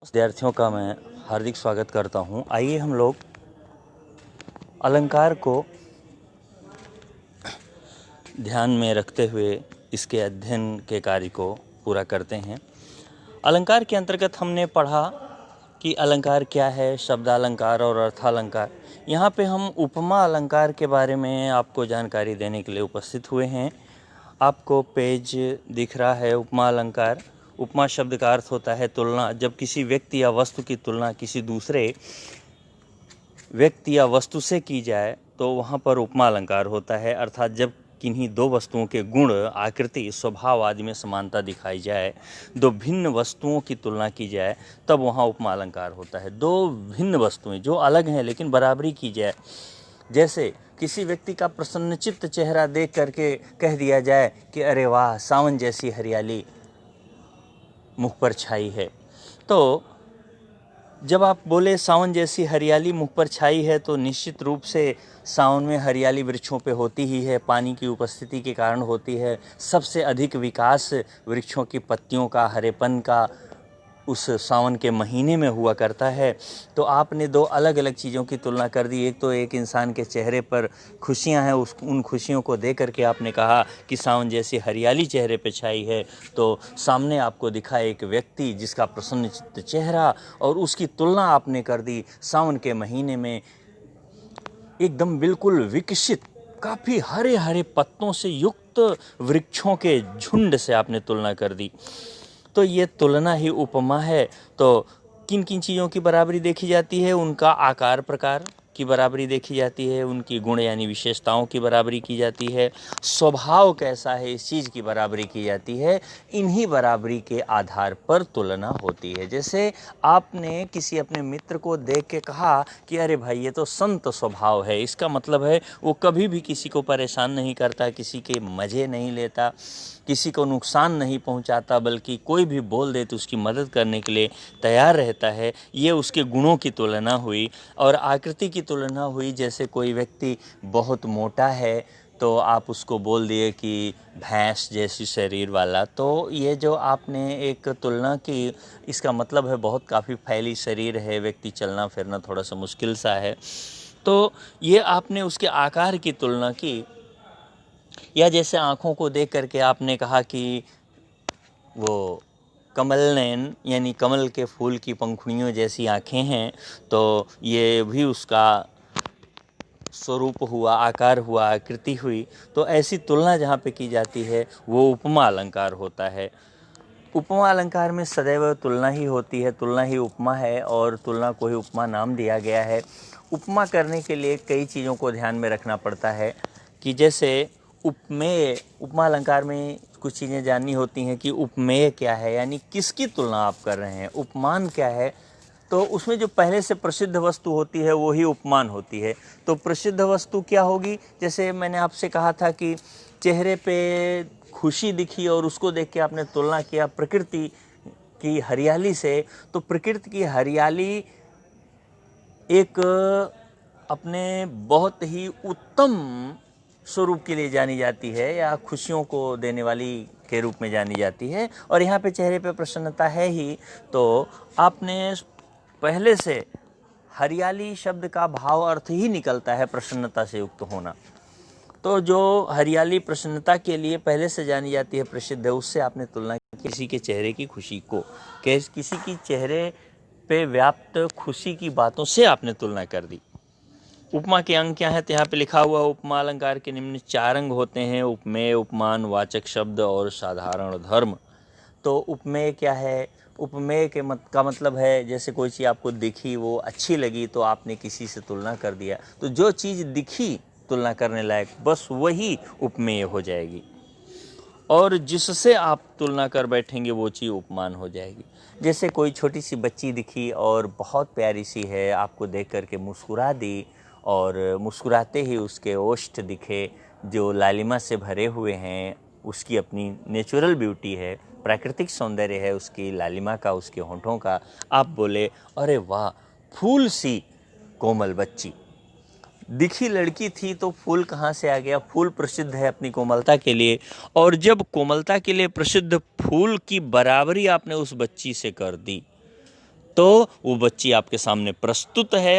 विद्यार्थियों का मैं हार्दिक स्वागत करता हूं। आइए हम लोग अलंकार को ध्यान में रखते हुए इसके अध्ययन के कार्य को पूरा करते हैं। अलंकार के अंतर्गत हमने पढ़ा कि अलंकार क्या है, शब्दालंकार और अर्थालंकार। यहाँ पे हम उपमा अलंकार के बारे में आपको जानकारी देने के लिए उपस्थित हुए हैं। आपको पेज दिख रहा है उपमा अलंकार। उपमा शब्द का अर्थ होता है तुलना। जब किसी व्यक्ति या वस्तु की तुलना किसी दूसरे व्यक्ति या वस्तु से की जाए तो वहाँ पर उपमा अलंकार होता है। अर्थात जब किन्हीं दो वस्तुओं के गुण, आकृति, स्वभाव आदि में समानता दिखाई जाए, दो भिन्न वस्तुओं की तुलना की जाए, तब वहाँ उपमा अलंकार होता है। दो भिन्न वस्तुएं जो अलग हैं लेकिन बराबरी की जाए। जैसे किसी व्यक्ति का प्रसन्नचित्त चेहरा देख करके कह दिया जाए कि अरे वाह, सावन जैसी हरियाली मुख पर छाई है। तो जब आप बोले सावन जैसी हरियाली मुख पर छाई है तो निश्चित रूप से सावन में हरियाली वृक्षों पे होती ही है, पानी की उपस्थिति के कारण होती है। सबसे अधिक विकास वृक्षों की पत्तियों का, हरेपन का उस सावन के महीने में हुआ करता है। तो आपने दो अलग अलग चीज़ों की तुलना कर दी। एक तो एक इंसान के चेहरे पर खुशियां हैं, उन खुशियों को देख करके आपने कहा कि सावन जैसी हरियाली चेहरे पे छाई है। तो सामने आपको दिखा एक व्यक्ति जिसका प्रसन्नचित्त चेहरा, और उसकी तुलना आपने कर दी सावन के महीने में एकदम बिल्कुल विकसित, काफ़ी हरे हरे पत्तों से युक्त वृक्षों के झुंड से आपने तुलना कर दी। तो ये तुलना ही उपमा है। तो किन किन चीज़ों की बराबरी देखी जाती है? उनका आकार प्रकार की बराबरी देखी जाती है, उनकी गुण यानी विशेषताओं की बराबरी की जाती है, स्वभाव कैसा है इस चीज़ की बराबरी की जाती है। इन्हीं बराबरी के आधार पर तुलना होती है। जैसे आपने किसी अपने मित्र को देख के कहा कि अरे भाई ये तो संत स्वभाव है, इसका मतलब है वो कभी भी किसी को परेशान नहीं करता, किसी के मज़े नहीं लेता, किसी को नुकसान नहीं पहुंचाता, बल्कि कोई भी बोल दे तो उसकी मदद करने के लिए तैयार रहता है। ये उसके गुणों की तुलना हुई। और आकृति की तुलना हुई, जैसे कोई व्यक्ति बहुत मोटा है तो आप उसको बोल दिए कि भैंस जैसी शरीर वाला। तो ये जो आपने एक तुलना की, इसका मतलब है बहुत काफ़ी फैली शरीर है, व्यक्ति चलना फिरना थोड़ा सा मुश्किल सा है। तो ये आपने उसके आकार की तुलना की। या जैसे आँखों को देख करके आपने कहा कि वो कमल नयन यानी कमल के फूल की पंखुड़ियों जैसी आँखें हैं, तो ये भी उसका स्वरूप हुआ, आकार हुआ, आकृति हुई। तो ऐसी तुलना जहाँ पे की जाती है वो उपमा अलंकार होता है। उपमा अलंकार में सदैव तुलना ही होती है, तुलना ही उपमा है, और तुलना को ही उपमा नाम दिया गया है। उपमा करने के लिए कई चीज़ों को ध्यान में रखना पड़ता है कि जैसे उपमेय, उपमा अलंकार में कुछ चीज़ें जाननी होती हैं कि उपमेय क्या है, यानी किसकी तुलना आप कर रहे हैं। उपमान क्या है? तो उसमें जो पहले से प्रसिद्ध वस्तु होती है वो ही उपमान होती है। तो प्रसिद्ध वस्तु क्या होगी? जैसे मैंने आपसे कहा था कि चेहरे पे खुशी दिखी और उसको देख के आपने तुलना किया प्रकृति की हरियाली से। तो प्रकृति की हरियाली एक अपने बहुत ही उत्तम स्वरूप के लिए जानी जाती है, या खुशियों को देने वाली के रूप में जानी जाती है। और यहाँ पे चेहरे पे प्रसन्नता है ही, तो आपने पहले से हरियाली शब्द का भाव अर्थ ही निकलता है प्रसन्नता से युक्त होना। तो जो हरियाली प्रसन्नता के लिए पहले से जानी जाती है, प्रसिद्ध है, उससे आपने तुलना की किसी के चेहरे की खुशी को, किसी की चेहरे पे व्याप्त खुशी की बातों से आपने तुलना कर दी। उपमा के अंग क्या है? तो यहाँ पे लिखा हुआ उपमा अलंकार के निम्न 4 अंग होते हैं: उपमेय, उपमान, वाचक शब्द और साधारण धर्म। तो उपमेय क्या है? उपमेय के का मतलब है जैसे कोई चीज़ आपको दिखी, वो अच्छी लगी, तो आपने किसी से तुलना कर दिया। तो जो चीज़ दिखी तुलना करने लायक, बस वही उपमेय हो जाएगी, और जिससे आप तुलना कर बैठेंगे वो चीज़ उपमान हो जाएगी। जैसे कोई छोटी सी बच्ची दिखी और बहुत प्यारी सी है, आपको देख करके मुस्कुरा दी, और मुस्कुराते ही उसके ओष्ठ दिखे जो लालिमा से भरे हुए हैं। उसकी अपनी नेचुरल ब्यूटी है, प्राकृतिक सौंदर्य है उसकी लालिमा का, उसके होंठों का। आप बोले अरे वाह, फूल सी कोमल बच्ची दिखी। लड़की थी तो फूल कहाँ से आ गया? फूल प्रसिद्ध है अपनी कोमलता के लिए, और जब कोमलता के लिए प्रसिद्ध फूल की बराबरी आपने उस बच्ची से कर दी, तो वो बच्ची आपके सामने प्रस्तुत है।